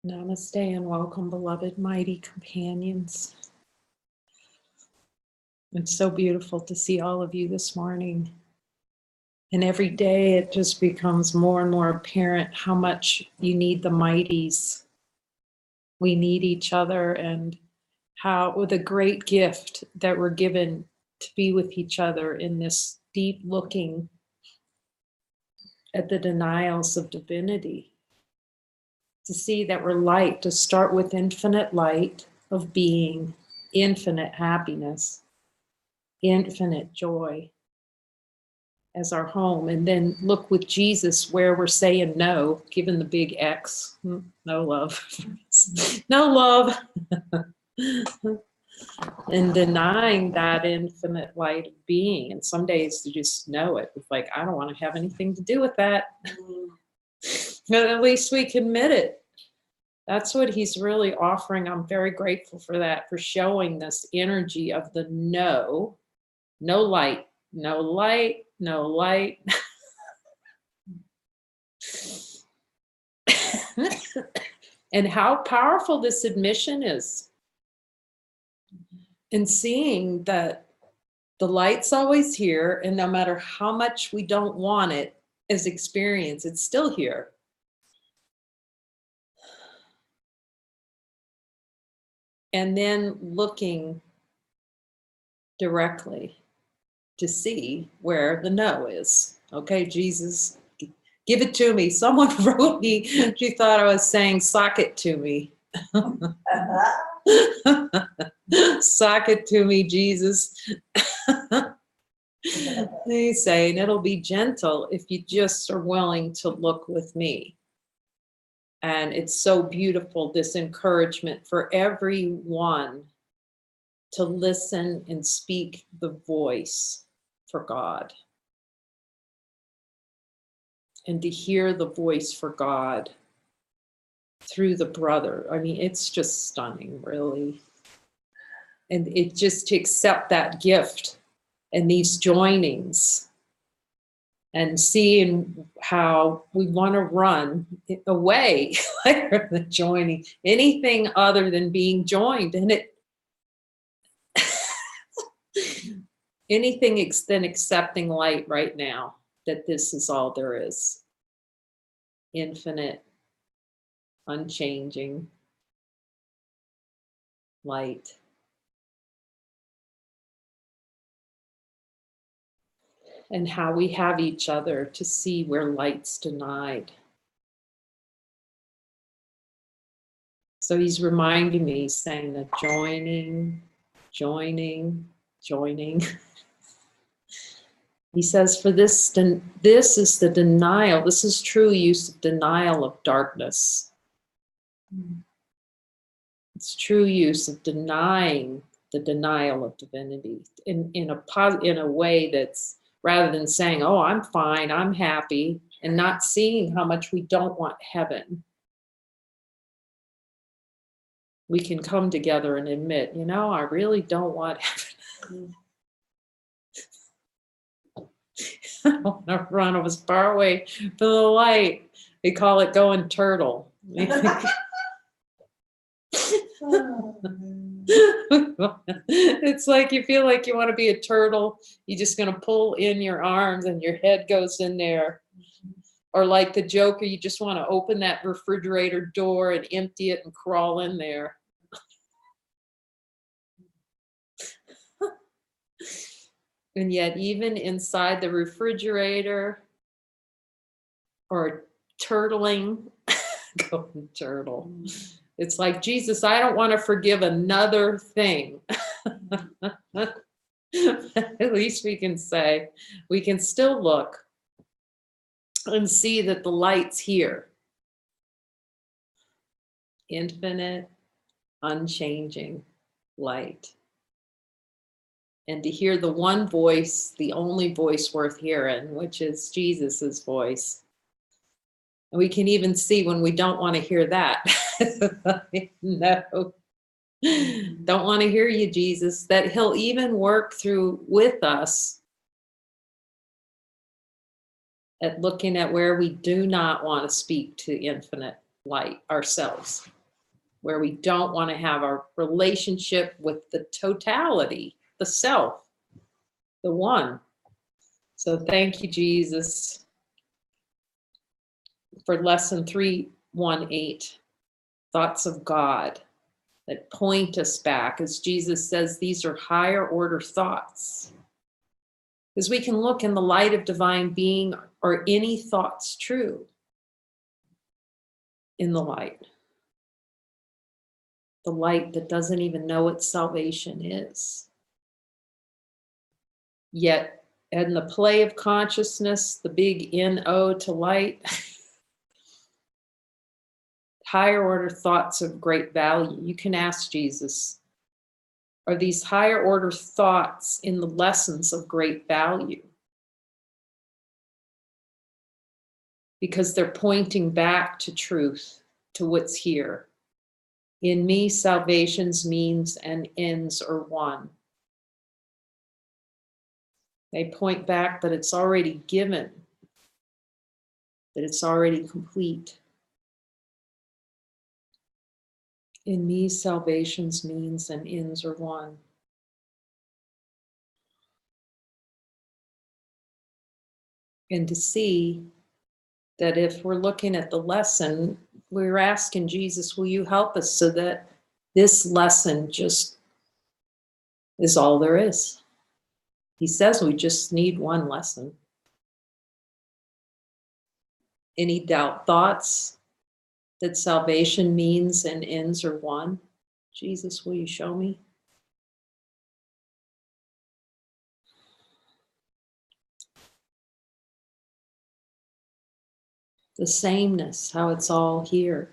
Namaste and welcome, beloved mighty companions. It's so beautiful to see all of you this morning. And every day it just becomes more and more apparent how much you need the mighties. We need each other, and how with a great gift that we're given to be with each other in this deep looking at the denials of divinity. To see that we're light, to start with infinite light of being, infinite happiness, infinite joy as our home. And then look with Jesus where we're saying no, given the big X, no love, no love, and denying that infinite light of being. And some days you just know it. It's like, I don't want to have anything to do with that. But at least we can admit it. That's what he's really offering. I'm very grateful for that, for showing this energy of the no light, no light, no light. And how powerful this admission is. And seeing that the light's always here, and no matter how much we don't want it as experience, it's still here. And then looking directly to see where the no is. Okay, Jesus, give it to me. Someone wrote me, she thought I was saying, sock it to me. Sock it to me, Jesus. He's saying it'll be gentle if you just are willing to look with me. And it's so beautiful, this encouragement for everyone to listen and speak the voice for God. And to hear the voice for God through the brother. I mean, it's just stunning, really. And it just to accept that gift and these joinings and seeing how we want to run away from the joining, anything other than being joined. And it, anything than accepting light right now, that this is all there is. Infinite, unchanging light. And how we have each other to see where light's denied. So he's reminding me, saying that joining. He says, for this is the denial. This is true use of denial of darkness. It's true use of denying the denial of divinity in a way that's, rather than saying, oh, I'm fine, I'm happy, and not seeing how much we don't want heaven. We can come together and admit, you know, I really don't want heaven. I want to run as far away from the light. They call it going turtle. It's like you feel like you want to be a turtle. You're just going to pull in your arms and your head goes in there. Or like the Joker, you just want to open that refrigerator door and empty it and crawl in there. And yet even inside the refrigerator or turtling, going turtle. It's like, Jesus, I don't want to forgive another thing. At least we can say, we can still look and see that the light's here. Infinite, unchanging light. And to hear the one voice, the only voice worth hearing, which is Jesus's voice. And we can even see when we don't want to hear that. No, don't want to hear you, Jesus, that he'll even work through with us at looking at where we do not want to speak to infinite light ourselves, where we don't want to have our relationship with the totality, the self, the one. So thank you, Jesus, for lesson 318, thoughts of God that point us back. As Jesus says, these are higher order thoughts. Because we can look in the light of divine being, or any thoughts true in the light that doesn't even know what salvation is. Yet, in the play of consciousness, the big N-O to light, higher order thoughts of great value. You can ask Jesus, are these higher order thoughts in the lessons of great value? Because they're pointing back to truth, to what's here. In me, salvation's means and ends are one. They point back that it's already given, that it's already complete. In me, salvation's means and ends are one. And to see that if we're looking at the lesson, we're asking Jesus, will you help us so that this lesson just is all there is? He says we just need one lesson. Any doubt thoughts that salvation means and ends are one? Jesus, will you show me? The sameness, how it's all here.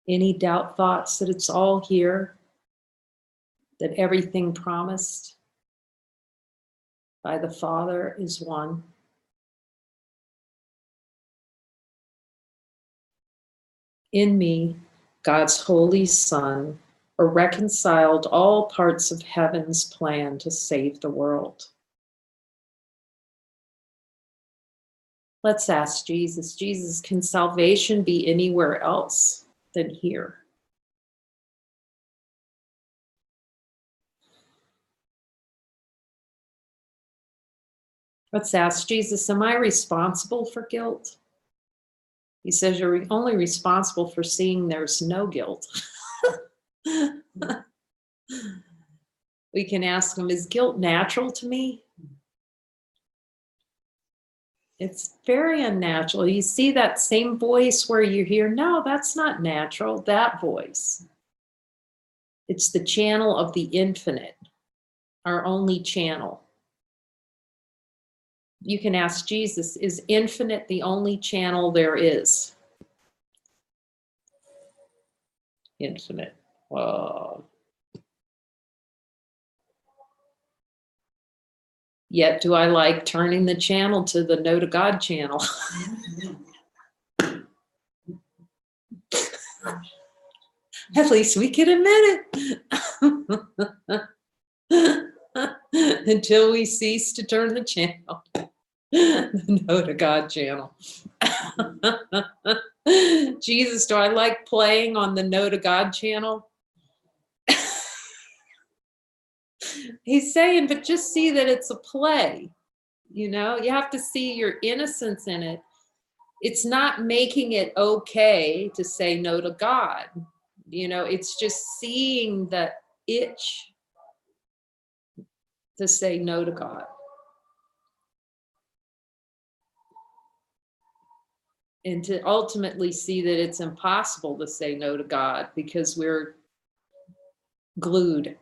Any doubt thoughts that it's all here, that everything promised by the Father is one. In me, God's holy Son, reconciled all parts of heaven's plan to save the world. Let's ask Jesus, Jesus, can salvation be anywhere else than here? Let's ask Jesus, am I responsible for guilt? He says you're only responsible for seeing there's no guilt. We can ask him, is guilt natural to me? It's very unnatural. You see that same voice where you hear, no, that's not natural, that voice. It's the channel of the infinite, our only channel. You can ask Jesus, is infinite the only channel there is? Infinite. Whoa. Yet do I like turning the channel to the No to God channel? At least we can admit it. Until we cease to turn the channel. The No to God channel. Jesus, do I like playing on the No to God channel? He's saying, but just see that it's a play. You know, you have to see your innocence in it. It's not making it okay to say no to God. You know, it's just seeing the itch to say no to God. And to ultimately see that it's impossible to say no to God because we're glued.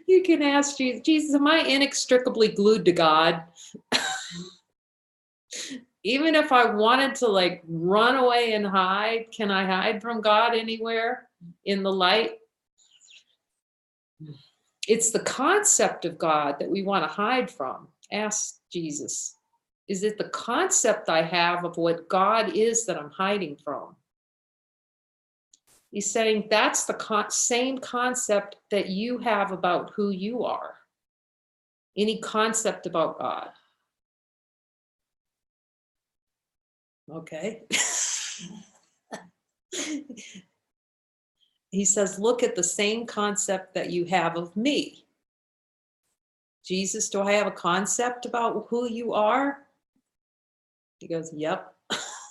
You can ask Jesus, Jesus, am I inextricably glued to God? Even if I wanted to like run away and hide, can I hide from God anywhere in the light? It's the concept of God that we want to hide from. Ask Jesus, is it the concept I have of what God is that I'm hiding from? He's saying that's the same concept that you have about who you are. Any concept about God. Okay. He says, look at the same concept that you have of me. Jesus, do I have a concept about who you are? He goes, yep.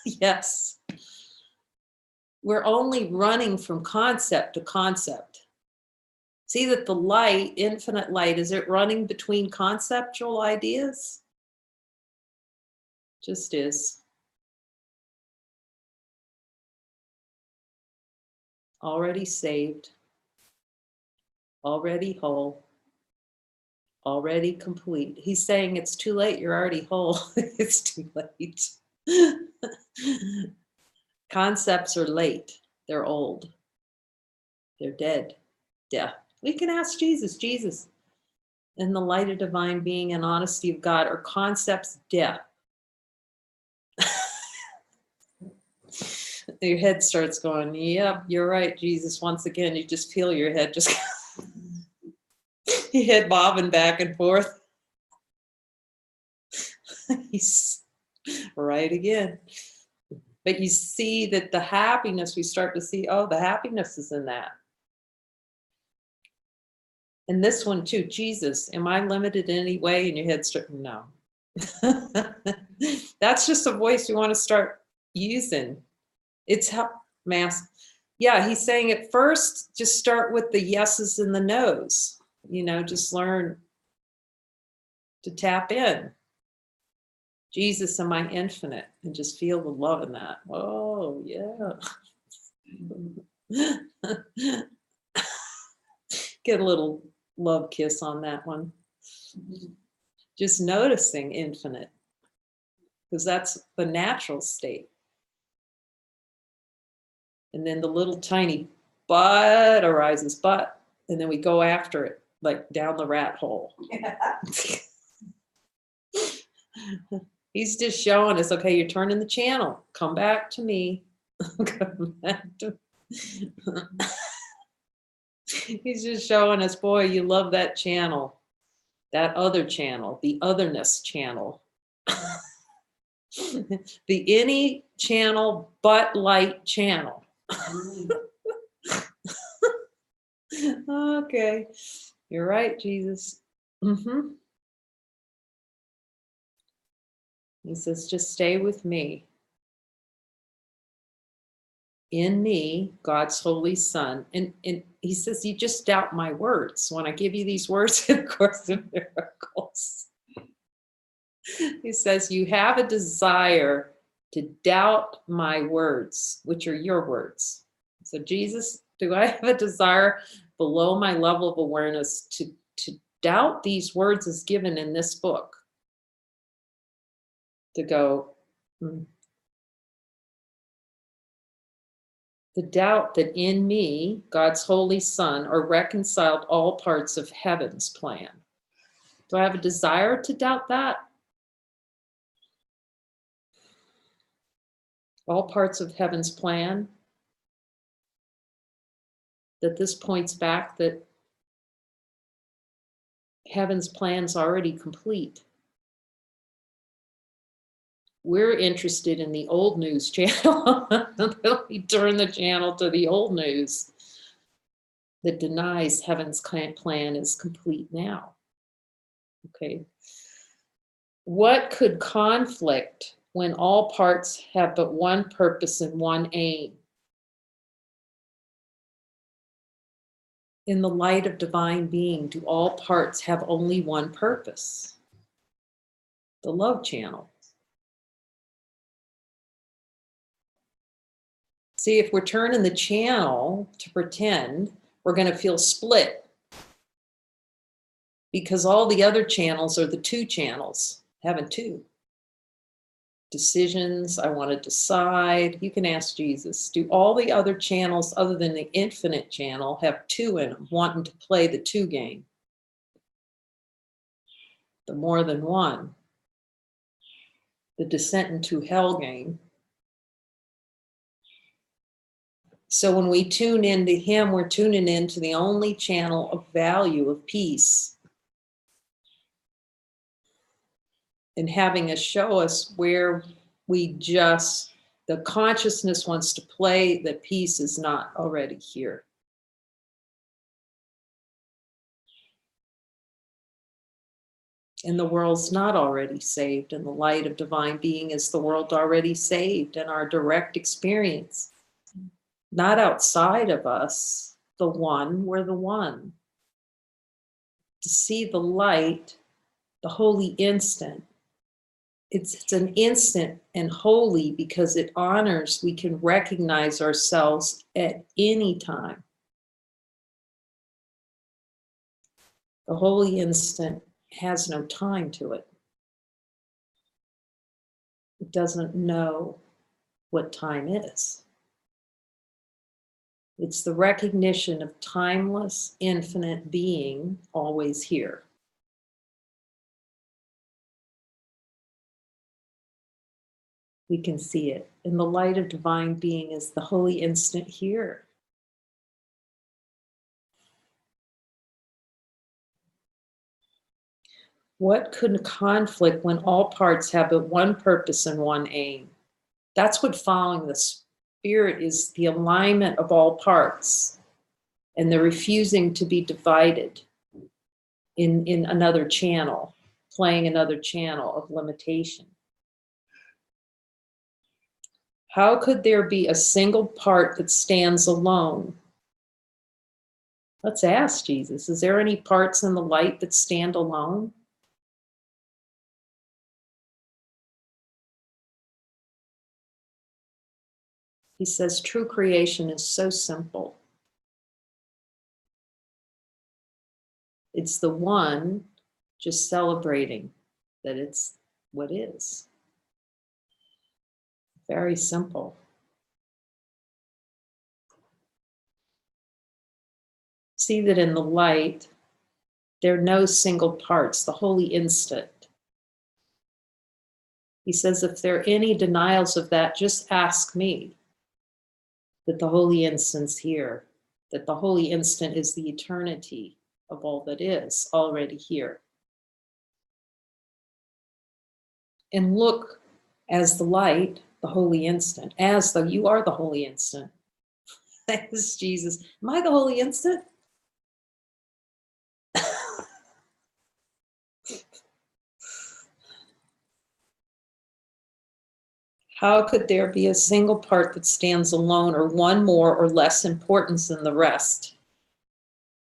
Yes. We're only running from concept to concept. See that the light, infinite light, is it running between conceptual ideas? Just is. Already saved, already whole, already complete. He's saying it's too late. You're already whole. It's too late. Concepts are late. They're old. They're dead. Death. We can ask Jesus, Jesus, in the light of divine being and honesty of God, are concepts death? Your head starts going, yep, you're right, Jesus. Once again, you just feel your head just your head bobbing back and forth. He's right again. But you see that the happiness, we start to see, oh, the happiness is in that. And this one too, Jesus, am I limited in any way? And your head starts, no. That's just a voice we want to start using. It's how mass. Yeah, he's saying at first, just start with the yeses and the nos. You know, just learn to tap in. Jesus, am I infinite? And just feel the love in that. Oh, yeah. Get a little love kiss on that one. Just noticing infinite, because that's the natural state. And then the little tiny but arises, and then we go after it, like down the rat hole. He's just showing us, okay, you're turning the channel. Come back to me. Come back to He's just showing us, boy, you love that channel, that other channel, the otherness channel. The any channel but light channel. Okay, you're right, Jesus. He says, just stay with me. In me, God's Holy Son. And he says, you just doubt my words. When I give you these words in A Course in Miracles, he says, you have a desire to doubt my words, which are your words. So Jesus, do I have a desire below my level of awareness to doubt these words as given in this book? To go, the doubt that in me, God's Holy Son, are reconciled all parts of heaven's plan. Do I have a desire to doubt that? All parts of heaven's plan? That this points back that heaven's plan's already complete. We're interested in the old news channel. We turn the channel to the old news that denies heaven's plan is complete now. Okay. What could conflict when all parts have but one purpose and one aim? In the light of divine being, do all parts have only one purpose? The love channel. See, if we're turning the channel to pretend, we're going to feel split, because all the other channels are the two channels, having two. Decisions, I want to decide. You can ask Jesus, do all the other channels other than the infinite channel have two in them, wanting to play the two game? The more than one. The descent into hell game. So when we tune into him, we're tuning into the only channel of value, of peace. And having us show us where we just The consciousness wants to play that peace is not already here. And the world's not already saved, and the light of divine being is the world already saved, and our direct experience. Not outside of us, the one, we're the one. To see the light, the holy instant, it's an instant and holy because it honors, we can recognize ourselves at any time. The holy instant has no time to it. It doesn't know what time is. It's the recognition of timeless, infinite being always here. We can see it. And the light of divine being is the holy instant here. What could conflict when all parts have but one purpose and one aim? That's what following the Spirit is, the alignment of all parts and the refusing to be divided in another channel, playing another channel of limitation. How could there be a single part that stands alone? Let's ask Jesus, is there any parts in the light that stand alone? He says true creation is so simple. It's the one just celebrating that it's what is. Very simple. See that in the light, there are no single parts, the holy instant. He says, if there are any denials of that, just ask me. That the holy instant's here, that the holy instant is the eternity of all that is already here. And look as the light, the holy instant, as though you are the holy instant. Thanks, Jesus. Am I the holy instant? How could there be a single part that stands alone, or one more or less importance than the rest?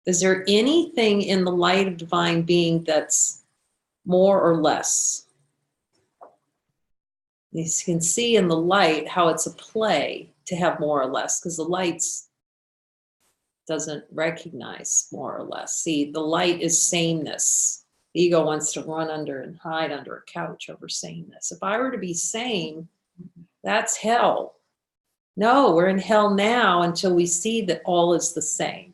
Is there anything in the light of divine being that's more or less? You can see in the light how it's a play to have more or less, because the light doesn't recognize more or less. See, the light is sameness. The ego wants to run under and hide under a couch over sameness. If I were to be sane, that's hell. No, we're in hell now until we see that all is the same.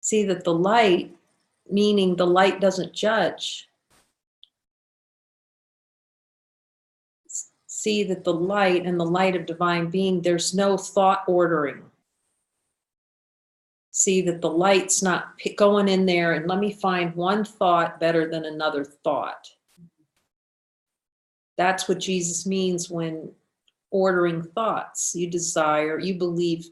See that the light, meaning the light doesn't judge. See that the light and the light of divine being, there's no thought ordering. See that the light's not going in there and let me find one thought better than another thought. That's what Jesus means when ordering thoughts. You desire, you believe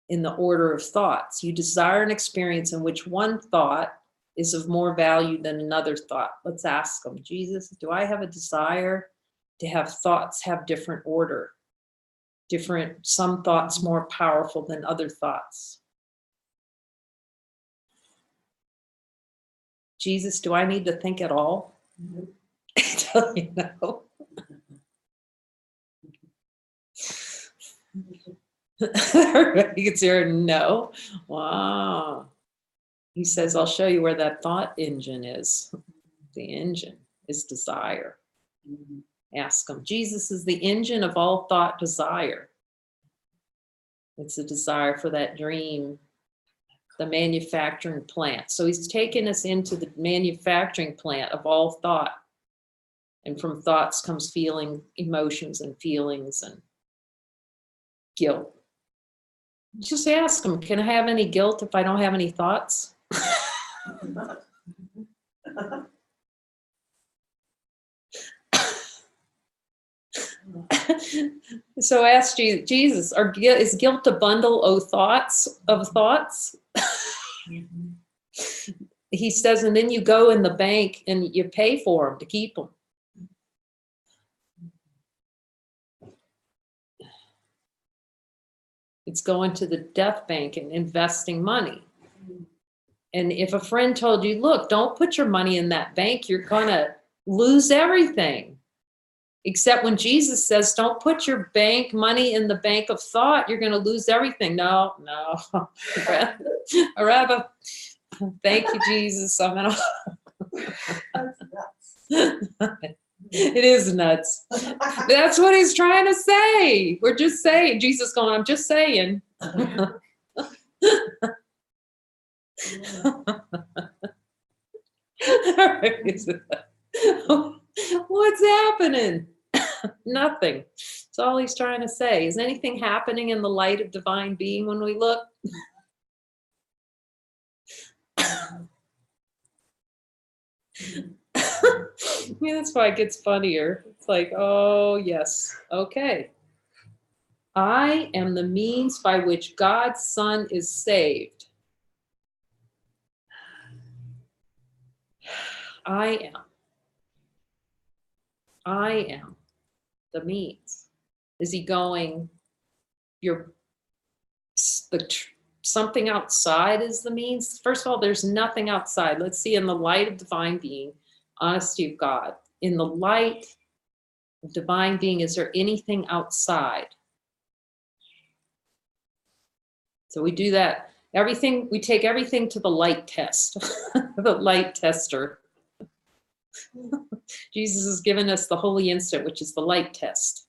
in the order of thoughts. You desire an experience in which one thought is of more value than another thought. Let's ask them, Jesus, do I have a desire to have thoughts have different order? Some thoughts more powerful than other thoughts. Jesus, do I need to think at all? Tell you no. Everybody gets here, no. Wow. He says, I'll show you where that thought engine is. The engine is desire. Ask him. Jesus is the engine of all thought desire. It's a desire for that dream, the manufacturing plant. So he's taken us into the manufacturing plant of all thought. And from thoughts comes feeling, emotions and feelings and guilt. Just ask him, can I have any guilt if I don't have any thoughts? So ask Jesus, is guilt a bundle of thoughts? He says, and then you go in the bank and you pay for them to keep them. It's going to the death bank and investing money. And if a friend told you, look, don't put your money in that bank, you're going to lose everything. Except when Jesus says, don't put your bank money in the bank of thought, you're going to lose everything. No. I'd rather, thank you, Jesus. I'm going to. It is nuts. That's what he's trying to say. We're just saying. Jesus going, I'm just saying. What's happening? Nothing. That's all he's trying to say. Is anything happening in the light of divine being when we look? Yeah, that's why it gets funnier. It's like, oh, yes. Okay. I am the means by which God's Son is saved. I am the means. Is he going, something outside is the means? First of all, there's nothing outside. Let's see, in the light of divine being, honesty of God. In the light of divine being, is there anything outside? So we do that. Everything, we take everything to the light test, the light tester. Jesus has given us the holy instant, which is the light test.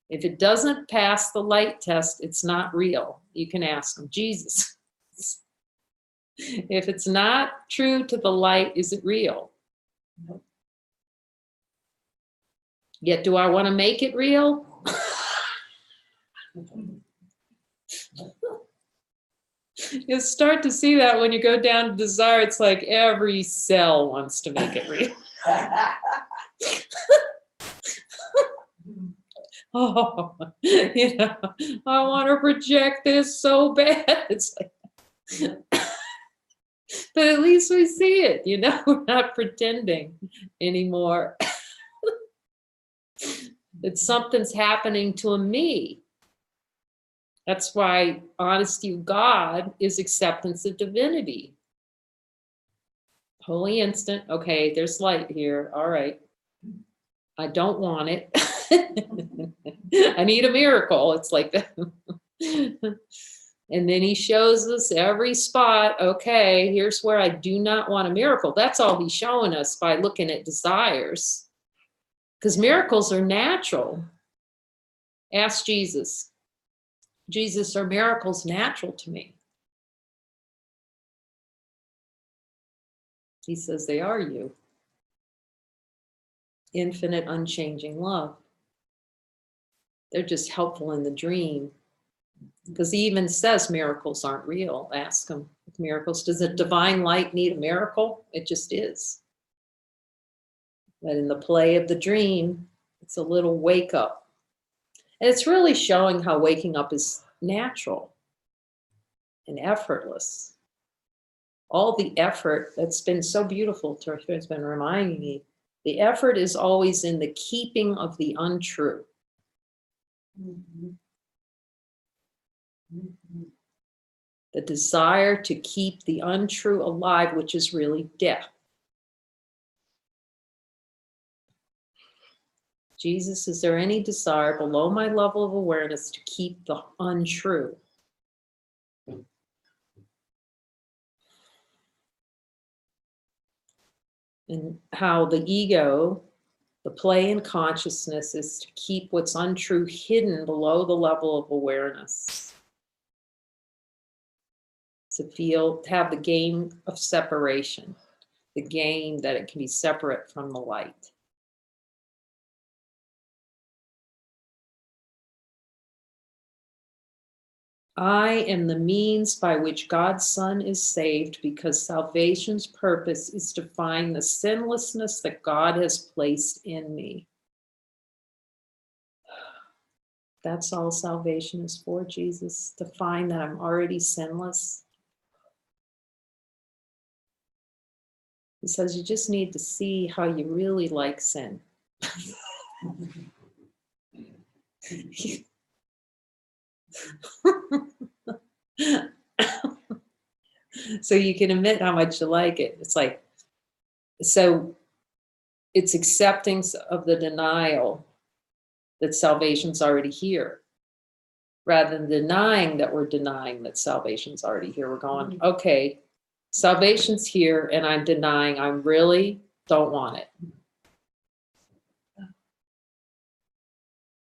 If it doesn't pass the light test, it's not real. You can ask him, Jesus, if it's not true to the light, is it real? Yet, do I want to make it real? You'll start to see that when you go down to desire. It's like every cell wants to make it real. Oh, I want to project this so bad. It's like, but at least we see it, we're not pretending anymore. That something's happening to a me. That's why honesty of God is acceptance of divinity. Holy instant. Okay, there's light here. All right. I don't want it. I need a miracle. It's like that. And then he shows us every spot. Okay, here's where I do not want a miracle. That's all he's showing us by looking at desires. Because miracles are natural. Ask Jesus. Jesus, are miracles natural to me? He says they are you. Infinite, unchanging love. They're just helpful in the dream. Because he even says miracles aren't real. Ask him if miracles. Does a divine light need a miracle? It just is. But in the play of the dream, it's a little wake up. And it's really showing how waking up is natural and effortless. All the effort that's been so beautiful, has been reminding me, the effort is always in the keeping of the untrue. Mm-hmm. Mm-hmm. The desire to keep the untrue alive, which is really death. Jesus, is there any desire below my level of awareness to keep the untrue? And how the ego, the play in consciousness, is to keep what's untrue hidden below the level of awareness. To have the game of separation, the game that it can be separate from the light. I am the means by which God's Son is saved, because salvation's purpose is to find the sinlessness that God has placed in me. That's all salvation is for, Jesus, to find that I'm already sinless. He says you just need to see how you really like sin. So you can admit how much you like it. It's like, so it's acceptance of the denial that salvation's already here, rather than denying that we're denying that salvation's already here. We're going, okay, salvation's here and I'm denying I really don't want it.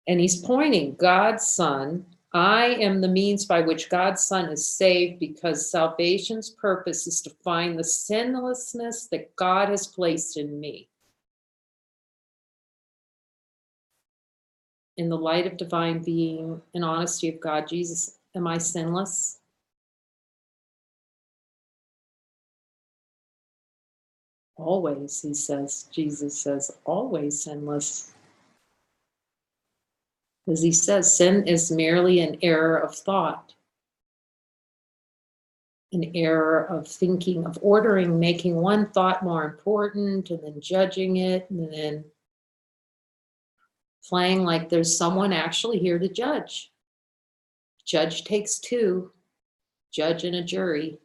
And he's pointing, God's Son, I am the means by which God's Son is saved, because salvation's purpose is to find the sinlessness that God has placed in me. In the light of divine being and honesty of God, Jesus, am I sinless? Always, he says, Jesus says, always sinless. As he says, sin is merely an error of thought, an error of thinking, of ordering, making one thought more important, and then judging it, and then playing like there's someone actually here to judge. Judge takes two, judge and a jury,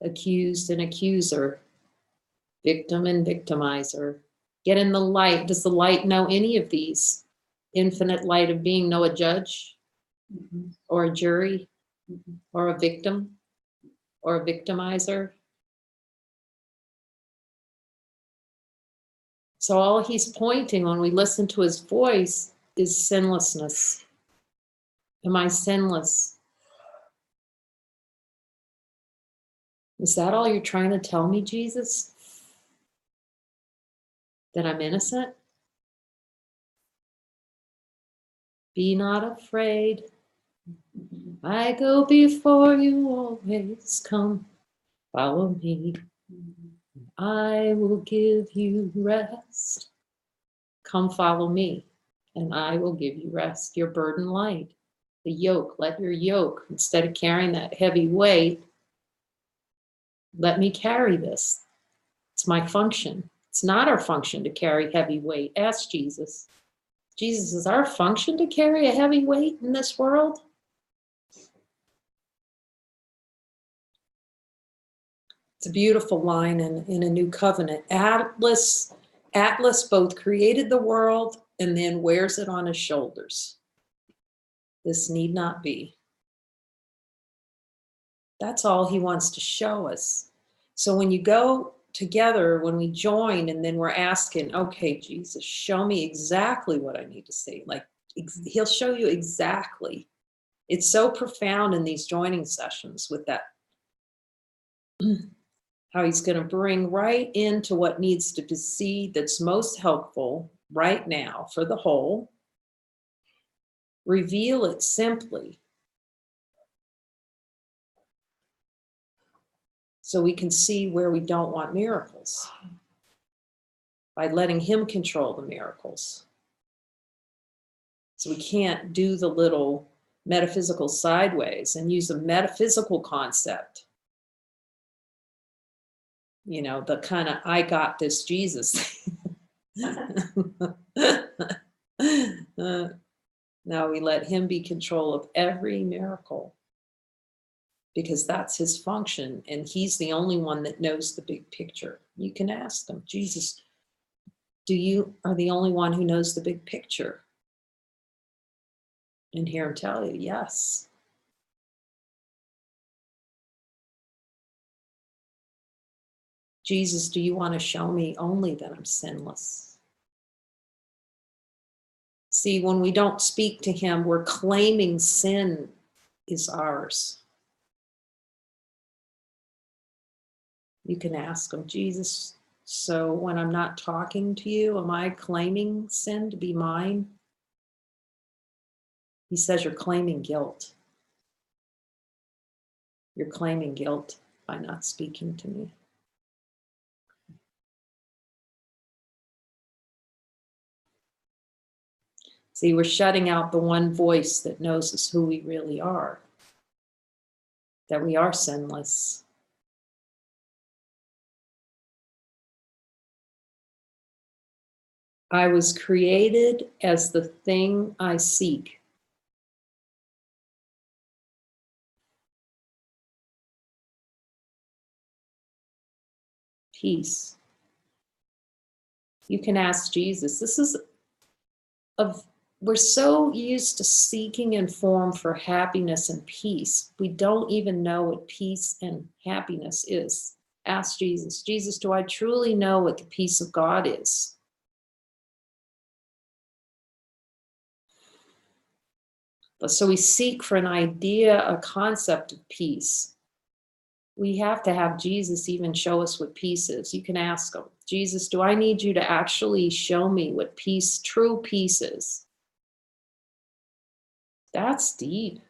accused and accuser, victim and victimizer. Get in the light. Does the light know any of these? Infinite light of being know a judge or a jury or a victim or a victimizer? So all he's pointing when we listen to his voice is sinlessness. Am I sinless? Is that all you're trying to tell me, Jesus? That I'm innocent? Be not afraid. I go before you, always come. Follow me. I will give you rest. Come follow me, and I will give you rest. Your burden light. The yoke, let your yoke, instead of carrying that heavy weight, let me carry this. It's my function. It's not our function to carry heavy weight. Ask Jesus. Jesus, is our function to carry a heavy weight in this world? It's a beautiful line in a new covenant. Atlas both created the world and then wears it on his shoulders. This need not be. That's all he wants to show us. So when you go together, when we join, and then we're asking, okay, Jesus, show me exactly what I need to see. Like he'll show you exactly. It's so profound in these joining sessions with that, how he's going to bring right into what needs to be seen that's most helpful right now for the whole. Reveal it simply so we can see where we don't want miracles by letting him control the miracles. So we can't do the little metaphysical sideways and use a metaphysical concept. You know, the kind of, I got this Jesus. Now we let him be control of every miracle, because that's his function, and he's the only one that knows the big picture. You can ask him, Jesus, you are the only one who knows the big picture? And hear him tell you, yes. Jesus, do you want to show me only that I'm sinless? See, when we don't speak to him, we're claiming sin is ours. You can ask him, Jesus, so when I'm not talking to you, am I claiming sin to be mine? He says you're claiming guilt. You're claiming guilt by not speaking to me. See, we're shutting out the one voice that knows us who we really are, that we are sinless. I was created as the thing I seek. Peace. You can ask Jesus. This is we're so used to seeking in form for happiness and peace. We don't even know what peace and happiness is. Ask Jesus. Jesus, do I truly know what the peace of God is? So we seek for an idea, a concept of peace. We have to have Jesus even show us what peace is. You can ask him, Jesus, do I need you to actually show me what peace, true peace is? That's deep.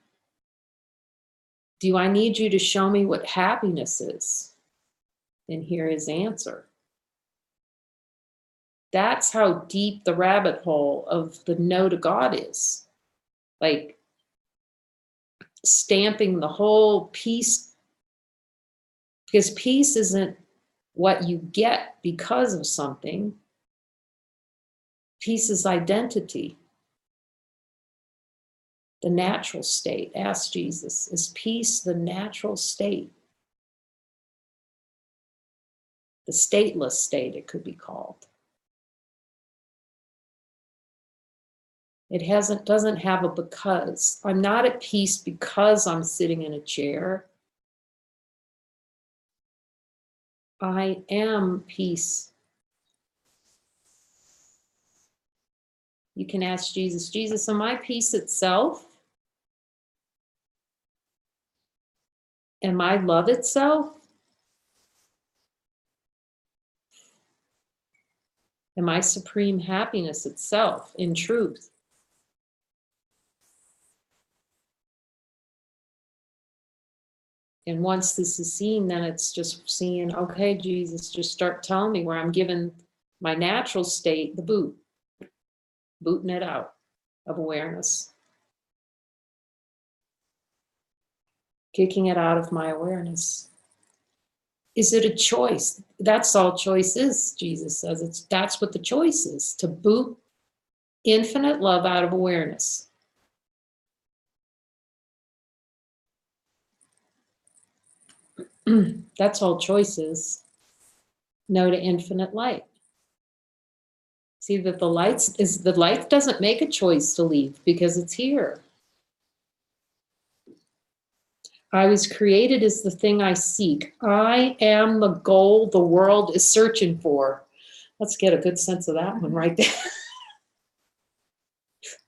Do I need you to show me what happiness is? And hear his answer. That's how deep the rabbit hole of the no to God is. Like stamping the whole peace, because peace isn't what you get because of something. Peace is identity. The natural state. Ask Jesus, is peace the natural state? The stateless state, it could be called. It doesn't have a because. I'm not at peace because I'm sitting in a chair. I am peace. You can ask Jesus, Jesus, am I peace itself? Am I love itself? Am I supreme happiness itself in truth? And once this is seen, then it's just seeing, okay, Jesus, just start telling me where I'm given my natural state, the booting it out of awareness. Kicking it out of my awareness. Is it a choice? That's all choice is, Jesus says. That's what the choice is, to boot infinite love out of awareness. That's all choice is. No to infinite light. See that the light doesn't make a choice to leave because it's here. I was created as the thing I seek. I am the goal the world is searching for. Let's get a good sense of that one right there.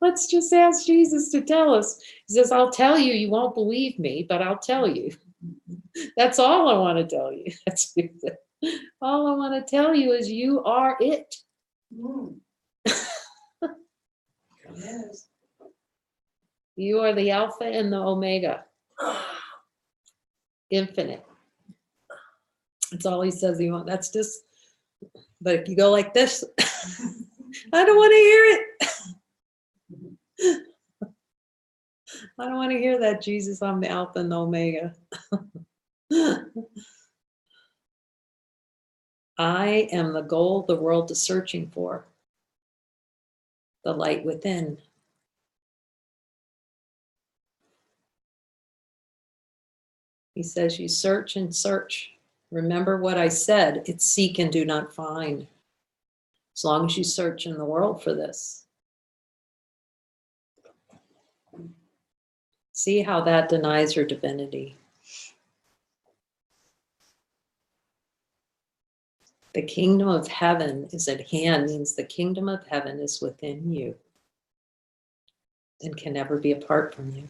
Let's just ask Jesus to tell us. He says, I'll tell you, you won't believe me, but I'll tell you. That's all I want to tell you. That's all I want to tell you is you are it. Yes. You are the Alpha and the Omega. Infinite. That's all he says he wants. That's just, but if you go like this, I don't want to hear it. I don't want to hear that, Jesus, I'm the Alpha and the Omega. I am the goal the world is searching for. The light within. He says, you search and search. Remember what I said, it's seek and do not find. As long as you search in the world for this. See how that denies your divinity. The kingdom of heaven is at hand means the kingdom of heaven is within you and can never be apart from you.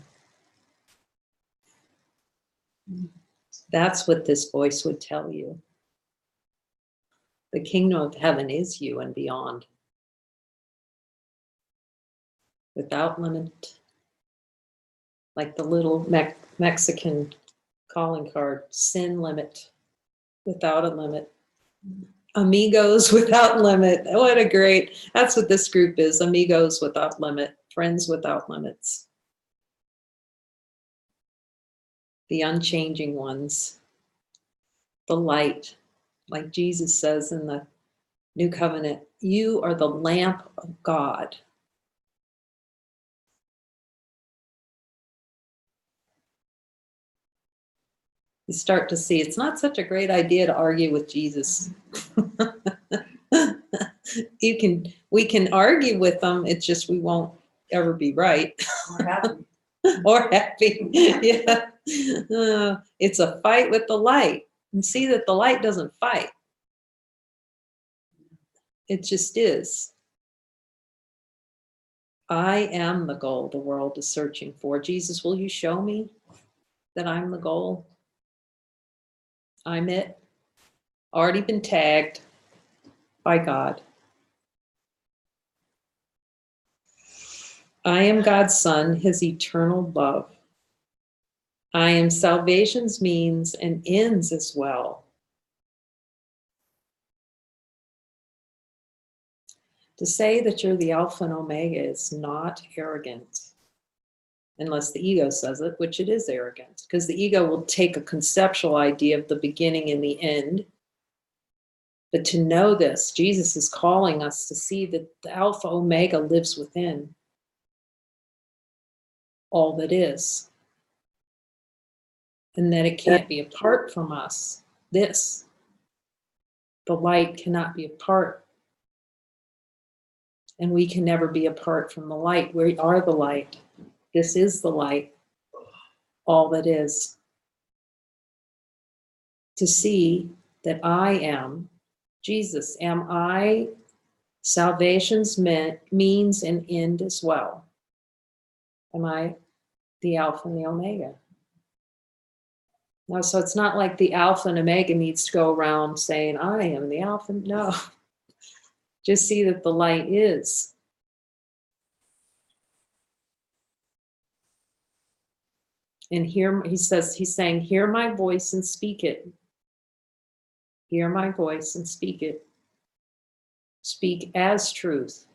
That's what this voice would tell you. The kingdom of heaven is you and beyond. Without limit. Like the little Mexican calling card, sin limit, without a limit. Amigos without limit. What a great, that's what this group is. Amigos without limit. Friends without limits. The unchanging ones. The light. Like Jesus says in the New Covenant, you are the lamp of God. You start to see it's not such a great idea to argue with Jesus. We can argue with them, it's just we won't ever be right. Or happy. Or happy. Yeah. It's a fight with the light. And see that the light doesn't fight. It just is. I am the goal the world is searching for. Jesus, will you show me that I'm the goal? I'm it. Already been tagged by God. I am God's Son, his eternal love. I am salvation's means and ends as well. To say that you're the Alpha and Omega is not arrogant, unless the ego says it, which it is arrogant, because the ego will take a conceptual idea of the beginning and the end. But to know this, Jesus is calling us to see that the Alpha Omega lives within all that is, and that it can't be apart from us. The light cannot be apart. And we can never be apart from the light. We are the light. This is the light. All that is. To see that I am Jesus. Am I salvation's means and end as well? Am I the Alpha and the Omega? No, so it's not like the Alpha and Omega needs to go around saying, I am the Alpha. No. Just see that the light is. And hear, he's saying, hear my voice and speak it. Hear my voice and speak it. Speak as truth.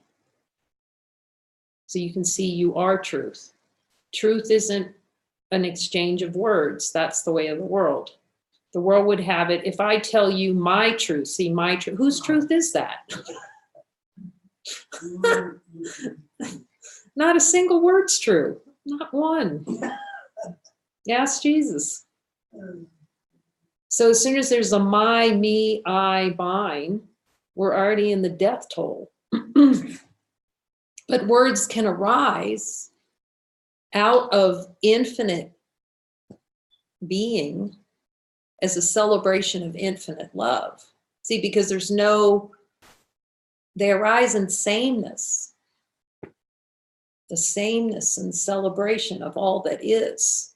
So you can see you are truth. Truth isn't an exchange of words. That's the way of the world. The world would have it, if I tell you my truth, see my truth, whose truth is that? Not a single word's true. Not one. Ask Jesus. So as soon as there's a my, me, I, mine, we're already in the death toll. But words can arise out of infinite being as a celebration of infinite love. See, because they arise in sameness. The sameness and celebration of all that is.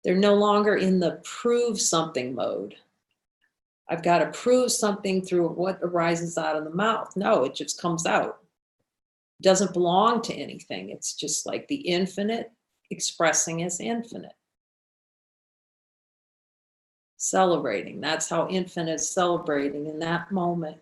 They're no longer in the prove something mode. I've got to prove something through what arises out of the mouth. No, it just comes out. It doesn't belong to anything. It's just like the infinite expressing as infinite. Celebrating. That's how infinite is celebrating in that moment.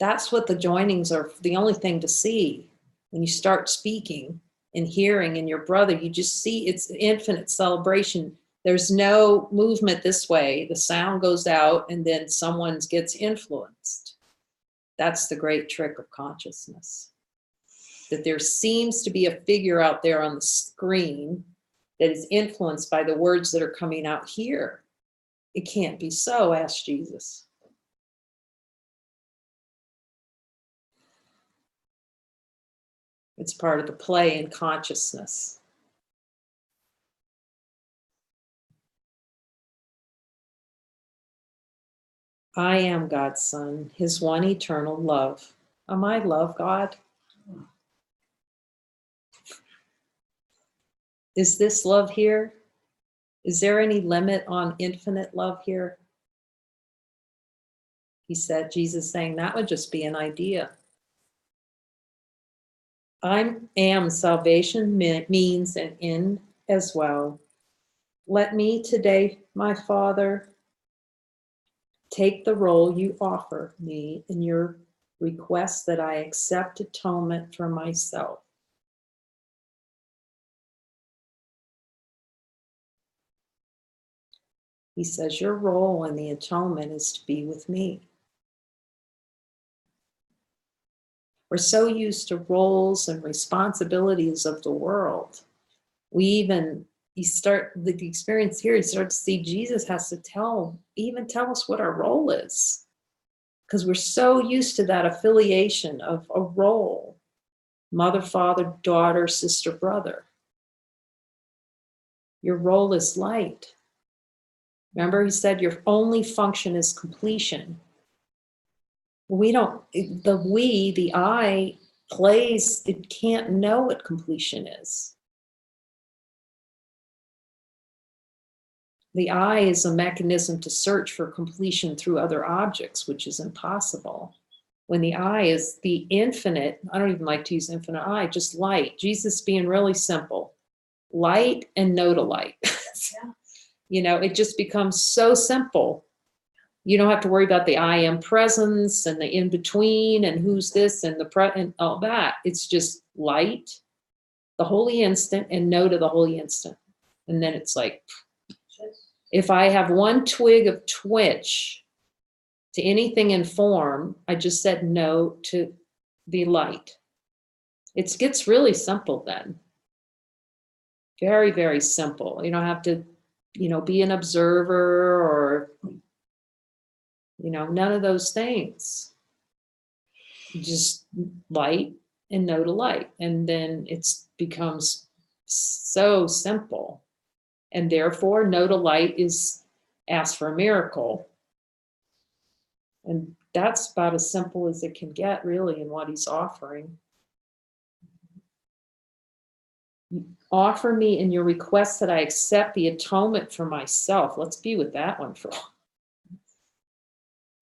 That's what the joinings are, the only thing to see. When you start speaking and hearing in your brother, you just see it's infinite celebration. There's no movement this way. The sound goes out and then someone gets influenced. That's the great trick of consciousness. That there seems to be a figure out there on the screen that is influenced by the words that are coming out here. It can't be so, ask Jesus. It's part of the play in consciousness. I am God's Son, his one eternal love. Am I love God? Is this love here? Is there any limit on infinite love here? He said, Jesus saying that would just be an idea. I am salvation means an end as well. Let me today, my Father, take the role you offer me in your request that I accept atonement for myself. He says, your role in the atonement is to be with me. We're so used to roles and responsibilities of the world. You start the experience here, you start to see Jesus has to tell us what our role is. Because we're so used to that affiliation of a role. Mother, father, daughter, sister, brother. Your role is light. Remember, he said your only function is completion. The I plays, it can't know what completion is. The I is a mechanism to search for completion through other objects, which is impossible. When the I is the infinite, I don't even like to use infinite I, just light. Jesus being really simple. Light and no to light. Yeah. It just becomes so simple. You don't have to worry about the I am presence and the in between and who's this and and all that. It's just light, the holy instant, and no to the holy instant. And then it's like, if I have one twig of twitch to anything in form, I just said no to the light. It gets really simple then. Very, very simple. You don't have to, be an observer or, none of those things. Just light and no to light. And then it becomes so simple. And therefore, no to light is ask for a miracle. And that's about as simple as it can get, really, in what he's offering. Offer me in your request that I accept the atonement for myself. Let's be with that one for a while.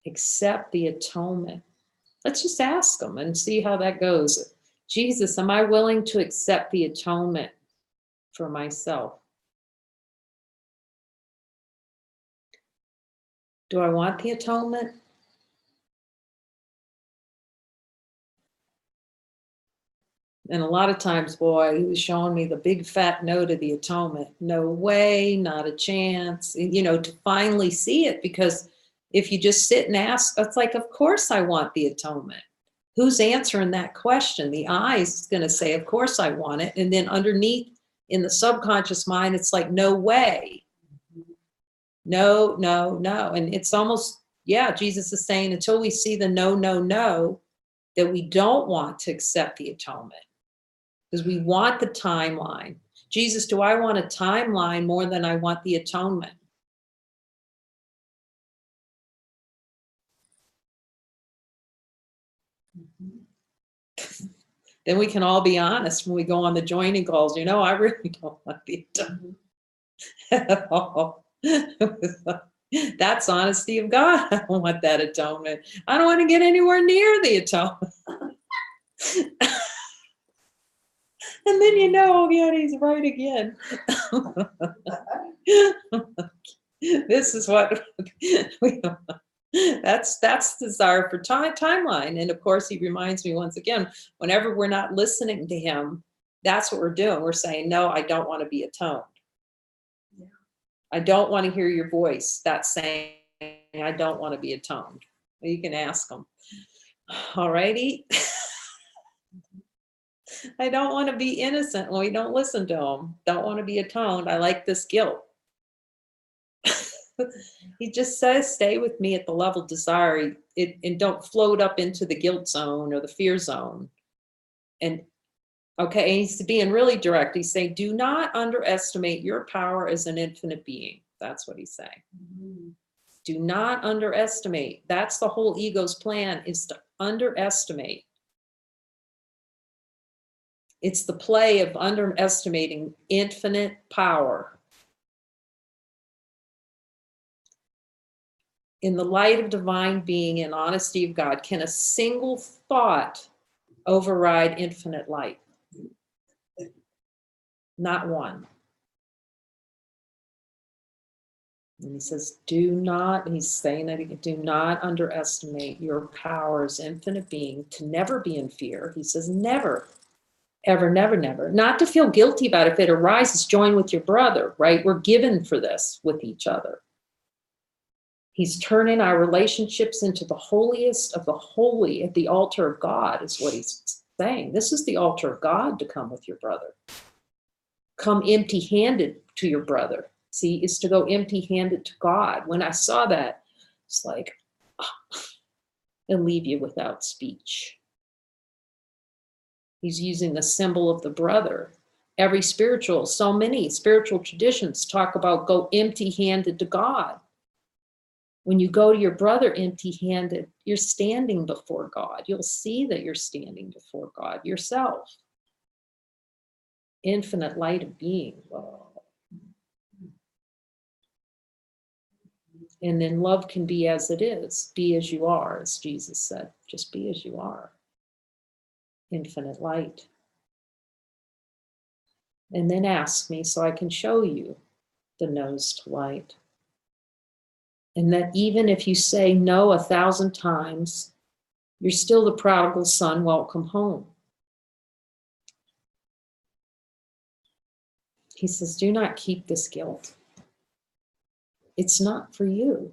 Accept the atonement. Let's just ask him and see how that goes. Jesus, am I willing to accept the atonement for myself? Do I want the atonement? And a lot of times, boy, he was showing me the big fat no to the atonement. No way, not a chance, to finally see it. Because if you just sit and ask, it's like, of course I want the atonement. Who's answering that question? The I is going to say, of course I want it. And then underneath in the subconscious mind, it's like, no way. No, no, no. And it's almost, Jesus is saying until we see the no, no, no, that we don't want to accept the atonement. Because we want the timeline. Jesus, do I want a timeline more than I want the atonement? Then we can all be honest when we go on the joining calls. I really don't want the atonement at all. That's honesty of God. I don't want that atonement. I don't want to get anywhere near the atonement. And then he's right again. This is what that's desire for timeline. And of course, he reminds me once again, whenever we're not listening to him, that's what we're doing. We're saying, no, I don't want to be atoned. Yeah. I don't want to hear your voice. That's saying, I don't want to be atoned. You can ask him. All righty. I don't want to be innocent when we don't listen to him. Don't want to be atoned. I like this guilt. He just says, stay with me at the level of desire and don't float up into the guilt zone or the fear zone. And okay, he's being really direct. He's saying, do not underestimate your power as an infinite being. That's what he's saying. Mm-hmm. Do not underestimate. That's the whole ego's plan, is to underestimate. It's the play of underestimating infinite power. In the light of divine being and honesty of God, can a single thought override infinite light? Not one. And he says, do not, he's saying that again, do not underestimate your power as infinite being to never be in fear. He says, never, ever, never, never. Not to feel guilty about it. If it arises, join with your brother, right? We're given for this with each other. He's turning our relationships into the holiest of the holy at the altar of God, is what he's saying. This is the altar of God to come with your brother. Come empty-handed to your brother. See, is to go empty-handed to God. When I saw that, it's like, oh, and leave you without speech. He's using the symbol of the brother. So many spiritual traditions talk about go empty-handed to God. When you go to your brother empty-handed, you're standing before God. You'll see that you're standing before God yourself. Infinite light of being. Whoa. And then love can be as it is. Be as you are, as Jesus said. Just be as you are. Infinite light. And then ask me so I can show you the nose to light. And that even if you say no 1,000 times, you're still the prodigal son, welcome home. He says, do not keep this guilt. It's not for you.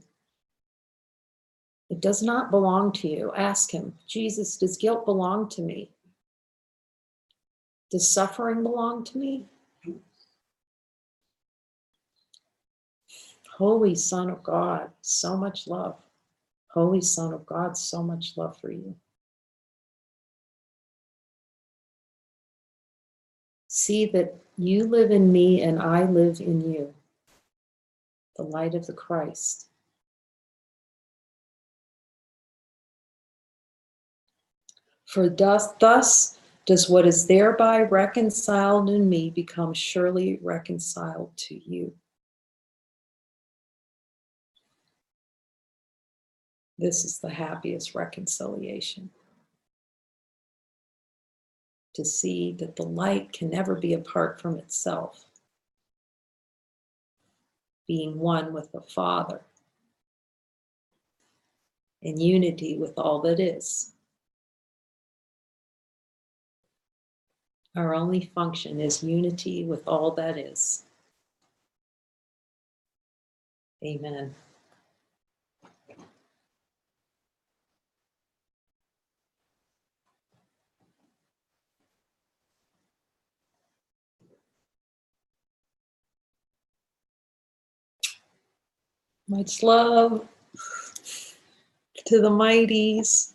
It does not belong to you. Ask him, Jesus, does guilt belong to me? Does suffering belong to me? Holy Son of God, so much love. Holy Son of God, so much love for you. See that you live in me and I live in you. The light of the Christ. For thus does what is thereby reconciled in me become surely reconciled to you. This is the happiest reconciliation. To see that the light can never be apart from itself. Being one with the Father. In unity with all that is. Our only function is unity with all that is. Amen. Much love to the mighties.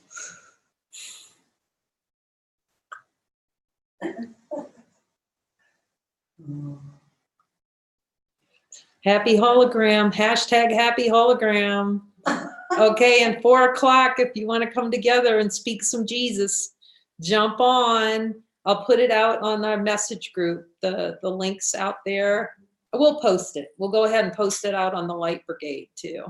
Happy hologram, hashtag happy hologram. Okay, and 4 o'clock, if you want to come together and speak some Jesus, jump on. I'll put it out on our message group, the links out there. We'll post it. We'll go ahead and post it out on the Light Brigade too.